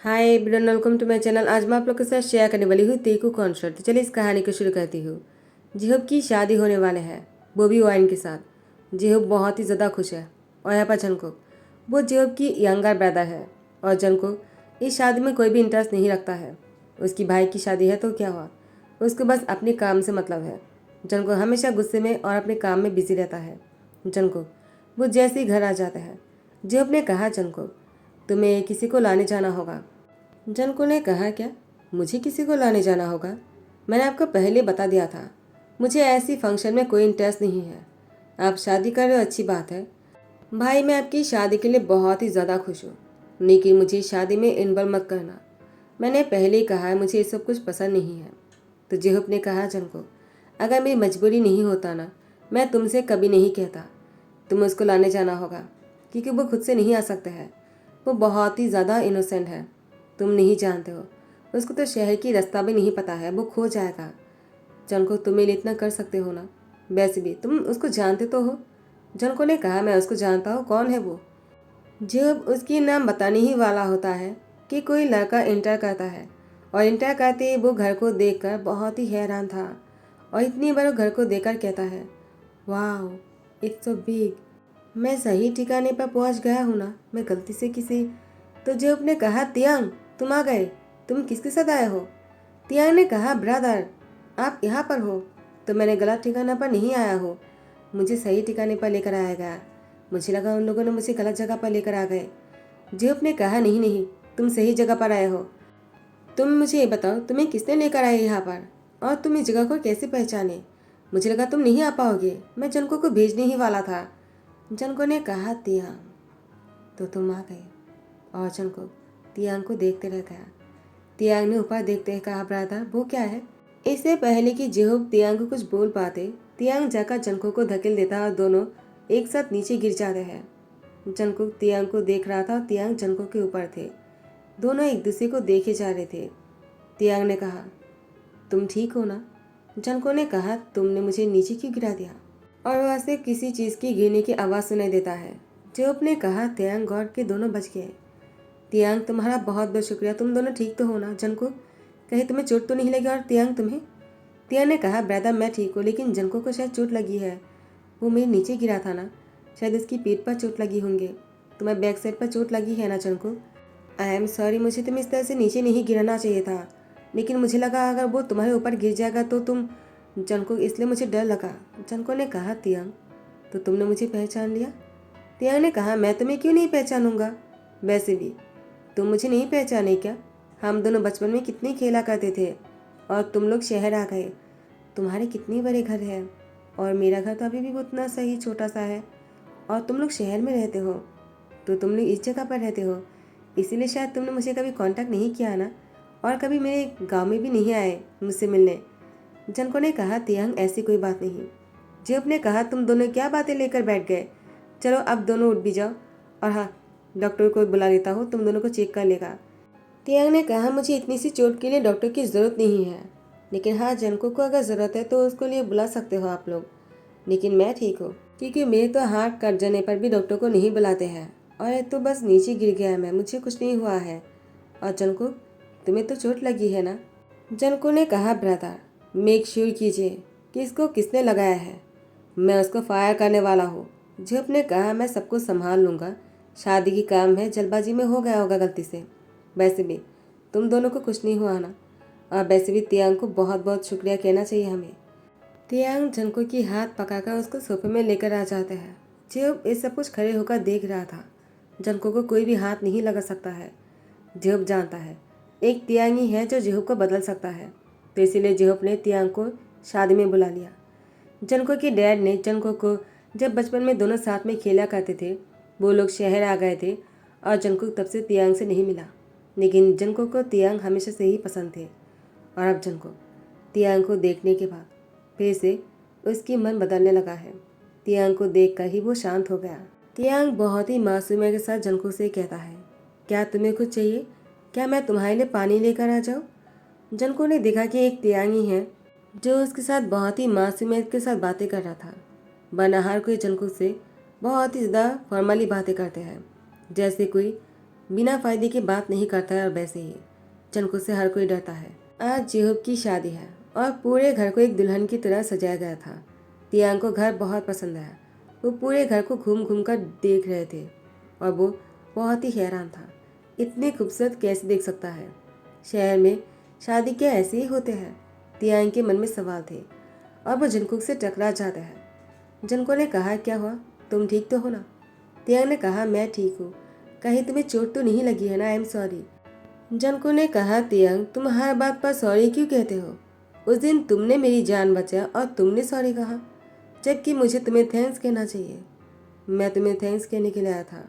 Hi everyone, welcome to my channel. आज मैं आप लोग के साथ शेयर करने वाली हूँ तेकू कॉन्सर्ट। तो चलिए इस कहानी को शुरू करती हूँ। जिहोब की शादी होने वाले है बॉबी वाइन के साथ। जिहोब बहुत ही ज़्यादा खुश है। और यहाँ पर जंगकुक, वो जिहोब की यंगर ब्रदर है। और जंगकुक इस शादी में कोई भी इंटरेस्ट नहीं रखता है। उसकी भाई की शादी है तो क्या हुआ, उसको बस अपने काम से मतलब है। जंगकुक हमेशा गुस्से में और अपने काम में बिजी रहता है। जंगकुक वो जैसे ही घर आ जाता है, जिहोब ने कहा, जंगकुक तुम्हें किसी को लाने जाना होगा। जनको ने कहा, क्या मुझे किसी को लाने जाना होगा? मैंने आपको पहले बता दिया था, मुझे ऐसी फंक्शन में कोई इंटरेस्ट नहीं है। आप शादी कर रहे हो, अच्छी बात है भाई, मैं आपकी शादी के लिए बहुत ही ज़्यादा खुश हूँ, लेकिन मुझे शादी में इन्वॉल्व मत करना। मैंने पहले ही कहा है, मुझे ये सब कुछ पसंद नहीं है। तो जेहूब ने कहा, जनको अगर मेरी मजबूरी नहीं होता ना, मैं तुमसे कभी नहीं कहता तुम्हें उसको लाने जाना होगा, क्योंकि वो खुद से नहीं आ सकता है। वो बहुत ही ज़्यादा इनोसेंट है, तुम नहीं जानते हो। उसको तो शहर की रास्ता भी नहीं पता है, वो खो जाएगा। जनको तुम मेरे लिए इतना कर सकते हो ना, वैसे भी तुम उसको जानते तो हो। जनको ने कहा, मैं उसको जानता हूँ, कौन है वो? जब उसकी नाम बताने ही वाला होता है कि कोई लड़का इंटर करता है, और इंटर करते ही वो घर को देखकर बहुत ही हैरान था, और इतनी बड़े घर को देखकर कहता है, वाह इट्स सो बिग। मैं सही ठिकाने पर पहुंच गया हूँ ना, मैं गलती से किसी। तो जेब ने कहा, तियांग तुम आ गए, तुम किसके साथ आए हो? तियांग ने कहा, ब्रदर आप यहाँ पर हो। तो मैंने गलत ठिकाना पर नहीं आया हूँ, मुझे सही ठिकाने पर लेकर आया गया। मुझे लगा उन लोगों ने मुझे गलत जगह पर लेकर आ गए। जेब ने कहा, नहीं नहीं, तुम सही जगह पर आए हो। तुम मुझे ये बताओ, तुम्हें किसने लेकर आए यहाँ पर, और तुम इस जगह को कैसे पहचाने? मुझे लगा तुम नहीं आ पाओगे, मैं जनको को भेजने ही वाला था। जनको ने कहा, तियांग तो तुम आ गए। और जनको तियांग को देखते रह गया। तियांग ने ऊपर देखते हुए कहा, ब्रदर वो क्या है? इससे पहले कि जेहूब तियांग को कुछ बोल पाते, तियांग जाकर जनको को धकेल देता और दोनों एक साथ नीचे गिर जाते हैं। जनको तियांग को देख रहा था और तियांग जनको के ऊपर थे। दोनों एक दूसरे को देखे जा रहे थे। तियांग ने कहा, तुम ठीक हो ना? जनको ने कहा, तुमने मुझे नीचे क्यों गिरा दिया? और वहां से किसी चीज की गिरने की आवाज सुनाई देता है। जेहूब ने कहा, तियांग गॉड के दोनों बच गए। तियांग तुम्हारा बहुत बहुत शुक्रिया, तुम दोनों ठीक तो हो ना? जनको कहीं तुम्हें चोट तो नहीं लगी? और तियांग तुम्हें? तियांग ने कहा, ब्रदर मैं ठीक हूँ, लेकिन जनको को शायद चोट लगी है। वो मेरे नीचे गिरा था ना, शायद उसकी पीठ पर चोट लगी होंगे। तुम्हें बैक साइड पर चोट लगी है ना जनको? आई एम सॉरी, मुझे तुम्हें इस तरह से नीचे नहीं गिराना चाहिए था, लेकिन मुझे लगा अगर वो तुम्हारे ऊपर गिर जाएगा तो तुम। जनको इसलिए मुझे डर लगा। जनको ने कहा, तियांग तो तुमने मुझे पहचान लिया? तियांग ने कहा, मैं तुम्हें क्यों नहीं पहचानूंगा, वैसे भी तुम मुझे नहीं पहचाने क्या? हम दोनों बचपन में कितने खेला करते थे, और तुम लोग शहर आ गए। तुम्हारे कितने बड़े घर हैं, और मेरा घर तो अभी भी उतना सही छोटा सा है, और तुम लोग शहर में रहते हो, तो तुम लोग इस जगह पर रहते हो, इसीलिए शायद तुमने मुझे कभी कांटेक्ट नहीं किया ना, और कभी मेरे गांव में भी नहीं आए मुझसे मिलने। जनको ने कहा, तियांग ऐसी कोई बात नहीं। जेब ने कहा, तुम दोनों क्या बातें लेकर बैठ गए? चलो अब दोनों उठ भी जाओ, और हाँ डॉक्टर को बुला लेता हूँ, तुम दोनों को चेक कर लेगा। तियांग ने कहा, मुझे इतनी सी चोट के लिए डॉक्टर की ज़रूरत नहीं है, लेकिन हाँ जनको को अगर ज़रूरत है तो उसको लिए बुला सकते हो आप लोग, लेकिन मैं ठीक हूँ, क्योंकि मेरे तो हाथ कट जाने पर भी डॉक्टर को नहीं बुलाते हैं, और ये तो बस नीचे गिर गया मैं, मुझे कुछ नहीं हुआ है। और जनको तुम्हें तो चोट लगी है ना? जनको ने कहा, ब्रदर मेक श्योर कीजिए कि इसको किसने लगाया है, मैं उसको फायर करने वाला हूँ। झप ने कहा, मैं सबको संभाल लूँगा, शादी की काम है, जल्दबाजी में हो गया होगा गलती से। वैसे भी तुम दोनों को कुछ नहीं हुआ ना, और वैसे भी तियांग को बहुत बहुत शुक्रिया कहना चाहिए हमें। तियांग जनको की हाथ पकाकर उसको सोफे में लेकर आ जाते हैं। जेब ये सब कुछ खड़े होकर देख रहा था। जनको को कोई भी हाथ नहीं लगा सकता है। जेब जानता है एक तियांग ही है जो जेहूब को बदल सकता है, तो इसीलिए जेहूब ने तियांग को शादी में बुला लिया। जनको के डैड ने जनको को, जब बचपन में दोनों साथ में खेला करते थे, वो लोग शहर आ गए थे, और जनको तब से तियांग से नहीं मिला, लेकिन जनको को तियांग हमेशा से ही पसंद थे। और अब जनको तियांग को देखने के बाद फिर से उसकी मन बदलने लगा है। तियांग को देखकर ही वो शांत हो गया। तियांग बहुत ही मासूमियत के साथ जनको से कहता है, क्या तुम्हें कुछ चाहिए? क्या मैं तुम्हारे लिए पानी लेकर आ जाऊँ? जनको ने देखा कि एक तियांग ही है जो उसके साथ बहुत ही मासूमियत के साथ बातें कर रहा था, वरना हर कोई जनको से बहुत ही ज़्यादा फॉर्मली बातें करते हैं, जैसे कोई बिना फायदे की बात नहीं करता है और वैसे ही जंको से हर कोई डरता है। आज जेहूब की शादी है और पूरे घर को एक दुल्हन की तरह सजाया गया था। तियांग को घर बहुत पसंद आया। वो पूरे घर को घूम घूम कर देख रहे थे और वो बहुत ही हैरान था। इतने खूबसूरत कैसे देख सकता है? शहर में शादी क्या ऐसे ही होते हैं? तियांग के मन में सवाल थे और वो जंकुक से टकरा जाता है। जंको ने कहा, क्या हुआ, तुम ठीक तो हो ना? तियांग ने कहा, मैं ठीक हूँ। कहीं तुम्हें चोट तो नहीं लगी है ना? I am sorry. जंको ने कहा, तियांग तुम हर बात पर सॉरी क्यों कहते हो? उस दिन तुमने मेरी जान बचाया और तुमने सॉरी कहा, जबकि मुझे तुम्हें थैंक्स कहना चाहिए। मैं तुम्हें थैंक्स कहने के लिए आया था।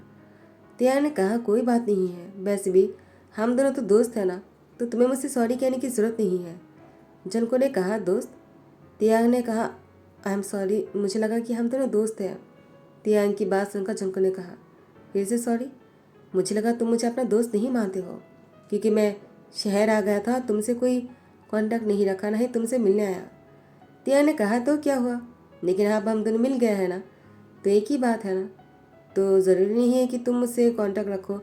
तियांग ने कहा, कोई बात नहीं है, वैसे भी हम दोनों तो दोस्त हैं ना, तो तुम्हें मुझसे सॉरी कहने की ज़रूरत नहीं है। जंको ने कहा, दोस्त? तियांग ने कहा, आई एम सॉरी, मुझे लगा कि हम दोनों दोस्त हैं। तियांग की बात सुनकर जंको ने कहा, फिर से सॉरी? मुझे लगा तुम मुझे अपना दोस्त नहीं मानते हो, क्योंकि मैं शहर आ गया था, तुमसे कोई कांटेक्ट नहीं रखा, ना ही तुमसे मिलने आया। तियांग ने कहा, तो क्या हुआ, लेकिन अब हम दोनों मिल गए हैं ना, तो एक ही बात है ना। तो ज़रूरी नहीं है कि तुम मुझसे कांटेक्ट रखो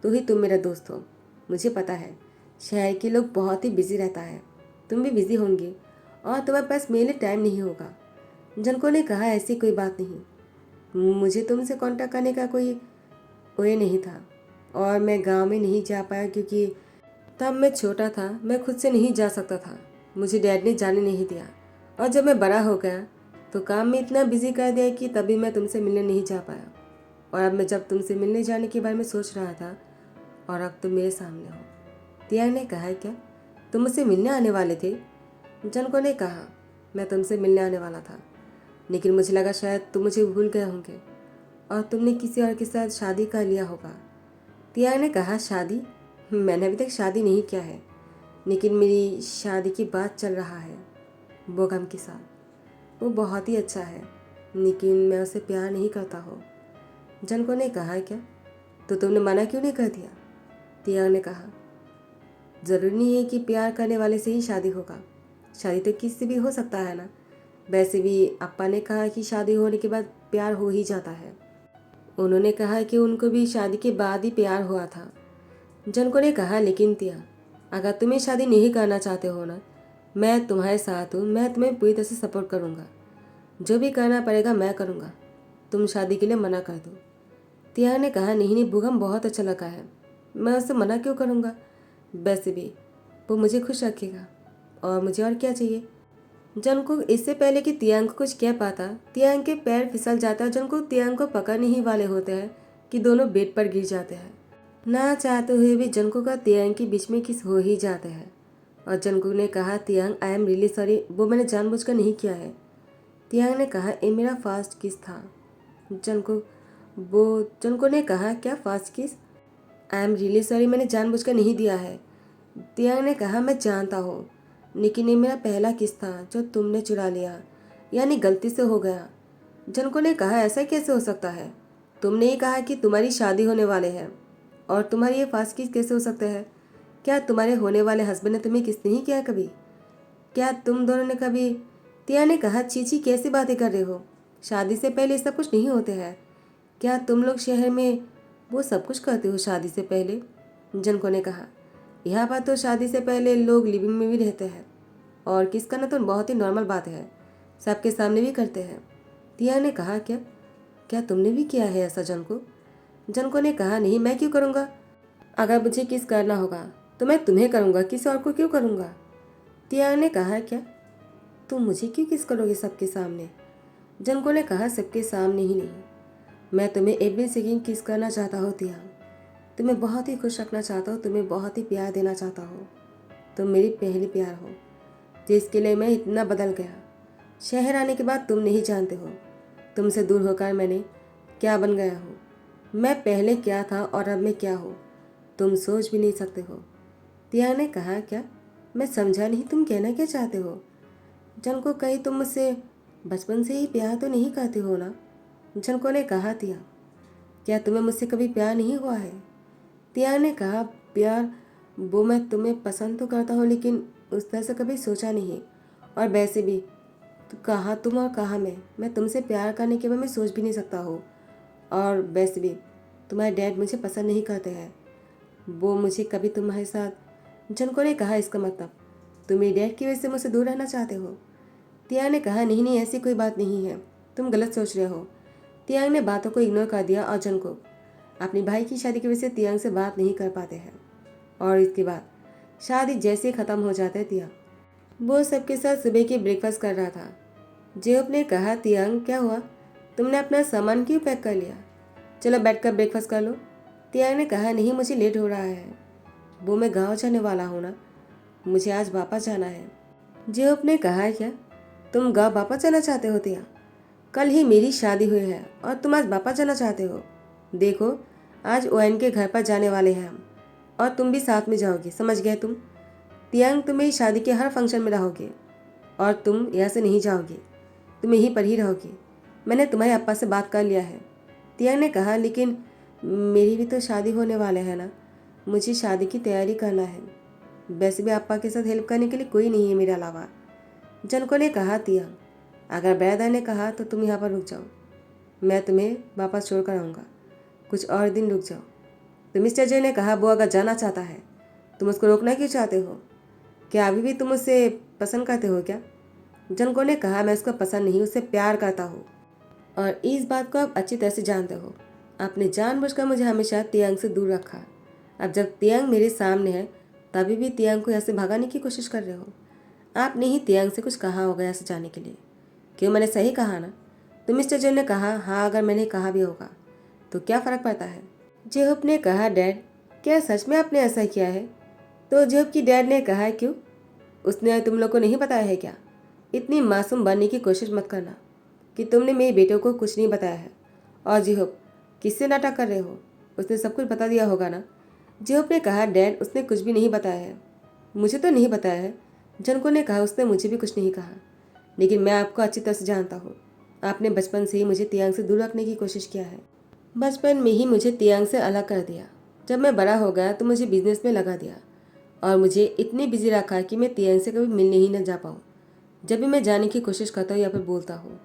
तो ही तुम मेरा दोस्त हो। मुझे पता है शहर के लोग बहुत ही बिजी रहता है, तुम भी बिजी होंगे और तुम्हारे पास मेरे लिए टाइम नहीं होगा। जंको ने कहा, ऐसी कोई बात नहीं, मुझे तुमसे कांटेक्ट करने का कोई वे नहीं था और मैं गांव में नहीं जा पाया क्योंकि तब मैं छोटा था, मैं खुद से नहीं जा सकता था, मुझे डैड ने जाने नहीं दिया। और जब मैं बड़ा हो गया तो काम में इतना बिजी कर दिया कि तभी मैं तुमसे मिलने नहीं जा पाया। और अब मैं जब तुमसे मिलने जाने के बारे में सोच रहा था और अब तुम मेरे सामने हो। तियांग ने कहा, क्या तुम मुझसे मिलने आने वाले थे? जंको ने कहा, मैं तुमसे मिलने आने वाला था, लेकिन मुझे लगा शायद तुम मुझे भूल गए होंगे और तुमने किसी और के साथ शादी कर लिया होगा। तियांग ने कहा, शादी? मैंने अभी तक शादी नहीं किया है, लेकिन मेरी शादी की बात चल रहा है बोगम के साथ। वो बहुत ही अच्छा है, लेकिन मैं उसे प्यार नहीं करता हूँ। जंको ने कहा, क्या? तो तुमने मना क्यों नहीं कर दिया? तियांग ने कहा, ज़रूरी नहीं है कि प्यार करने वाले से ही शादी होगा, शादी तो किसी से भी हो सकता है ना। वैसे भी अप्पा ने कहा कि शादी होने के बाद प्यार हो ही जाता है। उन्होंने कहा कि उनको भी शादी के बाद ही प्यार हुआ था। जंको ने कहा, लेकिन तिया, अगर तुम्हें शादी नहीं करना चाहते हो ना, मैं तुम्हारे साथ हूँ, मैं तुम्हें पूरी तरह से सपोर्ट करूँगा, जो भी करना पड़ेगा मैं करूँगा, तुम शादी के लिए मना कर दो। तिया ने कहा, नहीं नहीं, भूगम बहुत अच्छा लगा है, मैं उससे मना क्यों करूँगा? वैसे भी वो मुझे खुश रखेगा और मुझे और क्या चाहिए। जंको इससे पहले कि तियांग को कुछ कह पाता, तियांग के पैर फिसल जाता। जंको तियांग को पकड़ने ही वाले होते हैं कि दोनों बेड पर गिर जाते हैं। ना चाहते हुए भी जंको का तियांग के बीच में किस हो ही जाता है और जंको ने कहा, तियांग आई एम रियली सॉरी, वो मैंने जानबूझकर नहीं किया है। तियांग ने कहा, ये मेरा फास्ट किस था। जंको ने कहा, क्या फास्ट किस? आई एम रियली सॉरी, मैंने जानबूझकर नहीं दिया है। तियांग ने कहा, मैं जानता हूँ, लेकिन ये मेरा पहला किस था जो तुमने चुरा लिया, यानी गलती से हो गया। जंको ने कहा, ऐसा कैसे हो सकता है? तुमने ही कहा कि तुम्हारी शादी होने वाले है और तुम्हारी ये फास्ट किस कैसे हो सकता है? क्या तुम्हारे होने वाले हस्बैंड ने तुम्हें किस नहीं किया कभी? क्या तुम दोनों ने कभी? तिया ने कहा, चीची कैसी बातें कर रहे हो, शादी से पहले सब कुछ नहीं होते हैं। क्या तुम लोग शहर में वो सब कुछ करते हो शादी से पहले? जनको ने कहा, यहाँ पर तो शादी से पहले लोग लिविंग में भी रहते हैं और किस करना तो बहुत ही नॉर्मल बात है, सबके सामने भी करते हैं। तिया ने कहा, क्या क्या तुमने भी किया है ऐसा जनको? जनको ने कहा, नहीं, मैं क्यों करूँगा? अगर मुझे किस करना होगा तो मैं तुम्हें करूँगा, किसी और को क्यों करूँगा? तिया ने कहा, क्या तुम मुझे क्यों किस करोगे सबके सामने? जनको ने कहा, सबके सामने ही नहीं, मैं तुम्हें एवरी सेकंड किस करना चाहता हूँ तिया, तुम्हें बहुत ही खुश रखना चाहता हूँ, तुम्हें बहुत ही प्यार देना चाहता हूँ, तुम मेरी पहली प्यार हो, जिसके लिए मैं इतना बदल गया। शहर आने के बाद तुम नहीं जानते हो तुमसे दूर होकर मैंने क्या बन गया हूँ। मैं पहले क्या था और अब मैं क्या हूँ, तुम सोच भी नहीं सकते हो। तिया ने कहा, क्या? मैं समझा नहीं, तुम कहना क्या चाहते हो? जनको, कहीं तुम मुझसे बचपन से ही प्यार तो नहीं करते हो ना? जनको ने कहा, तिया, क्या तुम्हें मुझसे कभी प्यार नहीं हुआ है? तिया ने कहा, प्यार वो मैं तुम्हें पसंद तो करता हूँ, लेकिन उस तरह से कभी सोचा नहीं। और वैसे भी तो कहाँ तुम और कहाँ मैं तुमसे प्यार करने के बारे में सोच भी नहीं सकता हूँ। और वैसे भी तुम्हारे डैड मुझे पसंद नहीं करते हैं, वो मुझे कभी तुम्हारे साथ। जनको ने कहा, इसका मतलब तुम मेरी डैड की वजह से मुझसे दूर रहना चाहते हो? तियांग ने कहा, नहीं नहीं, ऐसी कोई बात नहीं है, तुम गलत सोच रहे हो। तियांग ने बातों को इग्नोर कर दिया और जनको अपने भाई की शादी की वजह से तियांग से बात नहीं कर पाते हैं। और इसके बाद शादी जैसे ख़त्म हो जाता है, तियांग वो सबके साथ सुबह की ब्रेकफास्ट कर रहा था। जेहोप ने कहा, तियांग क्या हुआ, तुमने अपना सामान क्यों पैक कर लिया? चलो बैठकर ब्रेकफास्ट कर लो। तियांग ने कहा, नहीं मुझे लेट हो रहा है, वो मैं गाँव जाने वाला हूँ ना, मुझे आज वापस जाना है। जेहोप ने कहा, क्या तुम गाँव वापस जाना चाहते हो तियांग? कल ही मेरी शादी हुई है और तुम आज वापस जाना चाहते हो? देखो, आज ओएन के घर पर जाने वाले हैं हम, और तुम भी साथ में जाओगे, समझ गए तुम? तियांग, तुम मेरी शादी के हर फंक्शन में रहोगे और तुम यहाँ से नहीं जाओगे, तुम यहीं पर ही रहोगे। मैंने तुम्हारे अप्पा से बात कर लिया है। तियांग ने कहा, लेकिन मेरी भी तो शादी होने वाले है ना, मुझे शादी की तैयारी करना है। वैसे भी अप्पा के साथ हेल्प करने के लिए कोई नहीं है मेरे अलावा। जनको ने कहा, तियांग अगर ब्रदर ने कहा तो तुम यहाँ पर रुक जाओ, मैं तुम्हें वापस छोड़ कर आऊँगा, कुछ और दिन रुक जाओ। तो मिस्टर जे ने कहा, वो अगर जाना चाहता है तुम उसको रोकना क्यों चाहते हो? क्या अभी भी तुम उससे पसंद करते हो क्या? जनको ने कहा, मैं उसको पसंद नहीं, उससे प्यार करता हूँ, और इस बात को आप अच्छी तरह से जानते हो। आपने जानबूझकर मुझे हमेशा तियांग से दूर रखा। अब जब तियांग मेरे सामने है तभी भी तियांग को यहाँ से भगाने की कोशिश कर रहे हो। आपने ही तियांग से कुछ कहा होगा यहाँ से जाने के लिए। क्यों, मैंने सही कहा ना? तो मिस्टर जे ने कहा, हाँ अगर मैंने कहा भी होगा तो क्या फ़र्क पड़ता है? जेहोप ने कहा, डैड क्या सच में आपने ऐसा किया है? तो जेहोप की डैड ने कहा, क्यों, उसने तुम लोग को नहीं बताया है क्या? इतनी मासूम बनने की कोशिश मत करना कि तुमने मेरे बेटे को कुछ नहीं बताया है। और जेहोप, किससे नाटक कर रहे हो? उसने सब कुछ बता दिया होगा ना? जेहोप ने कहा, डैड उसने कुछ भी नहीं बताया है। मुझे तो नहीं बताया है। जनको ने कहा, उसने मुझे भी कुछ नहीं कहा, लेकिन मैं आपको अच्छी तरह से जानता हूँ। आपने बचपन से ही मुझे तियांग से दूर रखने की कोशिश किया है। बचपन में ही मुझे तियांग से अलग कर दिया। जब मैं बड़ा हो गया तो मुझे बिजनेस में लगा दिया और मुझे इतनी बिजी रखा कि मैं तियांग से कभी मिलने ही न जा पाऊँ। जब भी मैं जाने की कोशिश करता हूँ या फिर बोलता हूँ,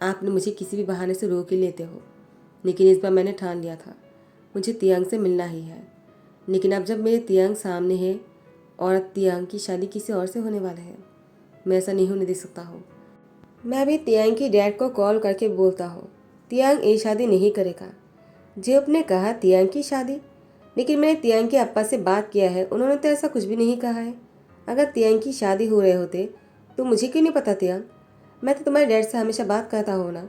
आपने मुझे किसी भी बहाने से रोक ही लेते हो। लेकिन इस बार मैंने ठान लिया था, मुझे तियांग से मिलना ही है। लेकिन अब जब मेरे तियांग सामने है और तियांग की शादी किसी और से होने वाला है, मैं ऐसा नहीं होने दे सकता हूँ। मैं अभी तियांग की डैड को कॉल करके बोलता हूँ, तियांग ये शादी नहीं करेगा। जेब ने कहा, तियांग की शादी? लेकिन मैंने तियांग के अप्पा से बात किया है, उन्होंने तो ऐसा कुछ भी नहीं कहा है। अगर तियांग की शादी हो रहे होते तो मुझे क्यों नहीं पता तियांग? मैं तो तुम्हारे डैड से हमेशा बात करता हूँ ना,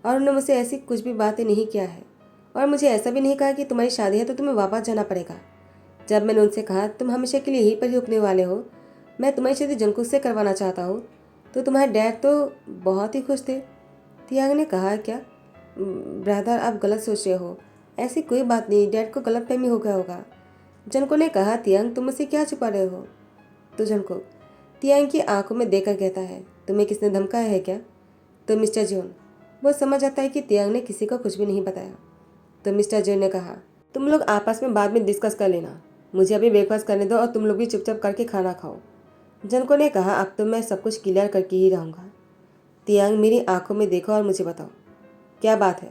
और उन्होंने मुझसे ऐसी कुछ भी बातें नहीं किया है। और मुझे ऐसा भी नहीं कहा कि तुम्हारी शादी है तो तुम्हें वापस जाना पड़ेगा। जब मैंने उनसे कहा तुम हमेशा के लिए यहीं पर ही रुकने वाले हो, मैं तुम्हारी शादी जंकुक से करवाना चाहता हूँ, तो तुम्हारे डैड तो बहुत ही खुश थे। तियांग ने कहा, क्या ब्रदर आप गलत सोच रहे हो, ऐसी कोई बात नहीं, डैड को गलतफहमी हो गया होगा। जनको ने कहा, तियांग तुम मुझसे क्या छुपा रहे हो? तो जनको तियांग की आंखों में देखकर कहता है, तुम्हें किसने धमकाया है क्या? तो मिस्टर जोन वो समझ आता है कि तियांग ने किसी को कुछ भी नहीं बताया। तो मिस्टर जोन ने कहा, तुम लोग आपस में बाद में डिस्कस कर लेना, मुझे अभी ब्रेकफास्ट करने दो और तुम लोग भी चुपचाप करके खाना खाओ। जनको ने कहा, अब तो मैं सब कुछ क्लियर करके ही रहूँगा। तियांग मेरी आंखों में देखो और मुझे बताओ क्या बात है?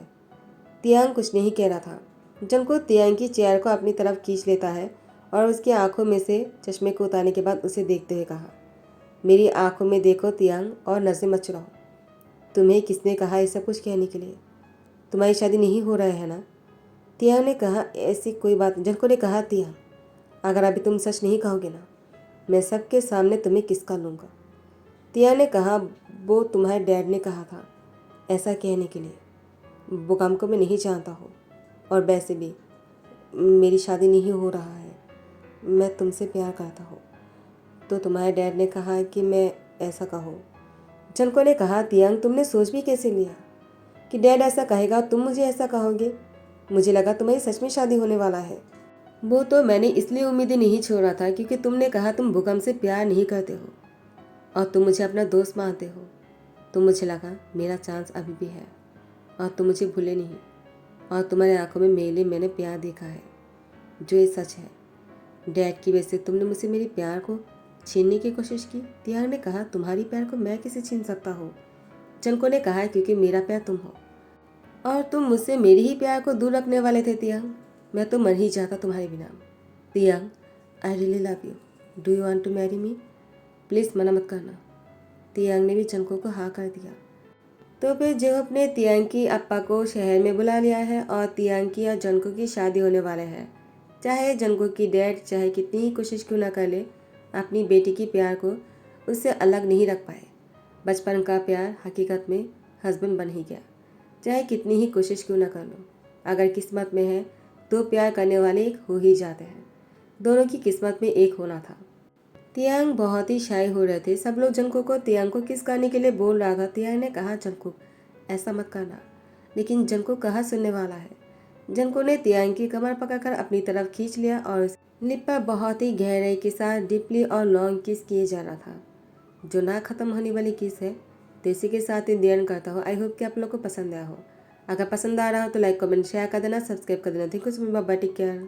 तियांग कुछ नहीं कह रहा था। जंको तियांग की चेयर को अपनी तरफ खींच लेता है और उसकी आंखों में से चश्मे को उतारने के बाद उसे देखते हुए कहा, मेरी आंखों में देखो तियांग और नजरें मत चुराओ। तुम्हें किसने कहा ये सब कुछ कहने के लिए? तुम्हारी शादी नहीं हो रहा है ना? तियांग ने कहा, ऐसी कोई बात नहीं। जंको ने कहा, तियांग अगर अभी तुम सच नहीं कहोगे ना, मैं सबके सामने तुम्हें किसका लूँगा। तियांग ने कहा, वो तुम्हारे डैड ने कहा था ऐसा कहने के लिए, वो काम को मैं नहीं जानता हूँ, और वैसे भी मेरी शादी नहीं हो रहा है, मैं तुमसे प्यार करता हूँ, तो तुम्हारे डैड ने कहा कि मैं ऐसा कहूँ। जनको ने कहा, तियांग तुमने सोच भी कैसे लिया कि डैड ऐसा कहेगा तुम मुझे ऐसा कहोगे? मुझे लगा तुम्हारी सच में शादी होने वाला है। वो तो मैंने इसलिए उम्मीदें नहीं छोड़ा था क्योंकि तुमने कहा तुम भूकंप से प्यार नहीं करते हो और तुम मुझे अपना दोस्त मानते हो, तो मुझे लगा मेरा चांस अभी भी है और तुम मुझे भूले नहीं, और तुम्हारी आंखों में मेरे लिए मैंने प्यार देखा है, जो ये सच है। डैड की वजह से तुमने मुझसे मेरे प्यार को छीनने की कोशिश की। तियांग ने कहा, तुम्हारी प्यार को मैं कैसे छीन सकता हूँ? जनको ने कहा, क्योंकि मेरा प्यार तुम हो और तुम मुझसे मेरे ही प्यार को दूर रखने वाले थे तियांग। मैं तो मर ही जाता तुम्हारे बिना। Tiang, I really love you, do you want to marry me, please मना मत करना। तियांग ने भी जंको को हाँ कर दिया। तो फिर जेहोप ने तियांग की अप्पा को शहर में बुला लिया है और तियांग की और जंको की शादी होने वाले है। चाहे जंको की डैड चाहे कितनी ही कोशिश क्यों ना कर ले, अपनी बेटी की प्यार को उससे अलग नहीं रख पाए। बचपन का प्यार हकीकत में हस्बैंड बन ही गया। चाहे कितनी ही कोशिश क्यों ना कर लो, अगर किस्मत में है तो प्यार करने वाले एक हो ही जाते हैं। दोनों की किस्मत में एक होना था। तियांग बहुत ही शाय हो रहे थे। सब लोग जंको को तियांग को किस करने के लिए बोल रहा था। तियांग ने कहा जंको ऐसा मत करना, लेकिन जंको कहाँ सुनने वाला है। जंको ने तियांग की कमर पकड़कर अपनी तरफ खींच लिया और उस लिप पर बहुत ही गहराई के साथ डीपली और लॉन्ग किस किए जाना था, जो ना खत्म होने वाली किस है। तो इसी के साथ ही ध्यान करता हो। आई होप कि आप लोग को पसंद आया हो। अगर पसंद आ रहा हो तो लाइक कमेंट शेयर कर देना, सब्सक्राइब कर देना। Thank you so much, bye, take care.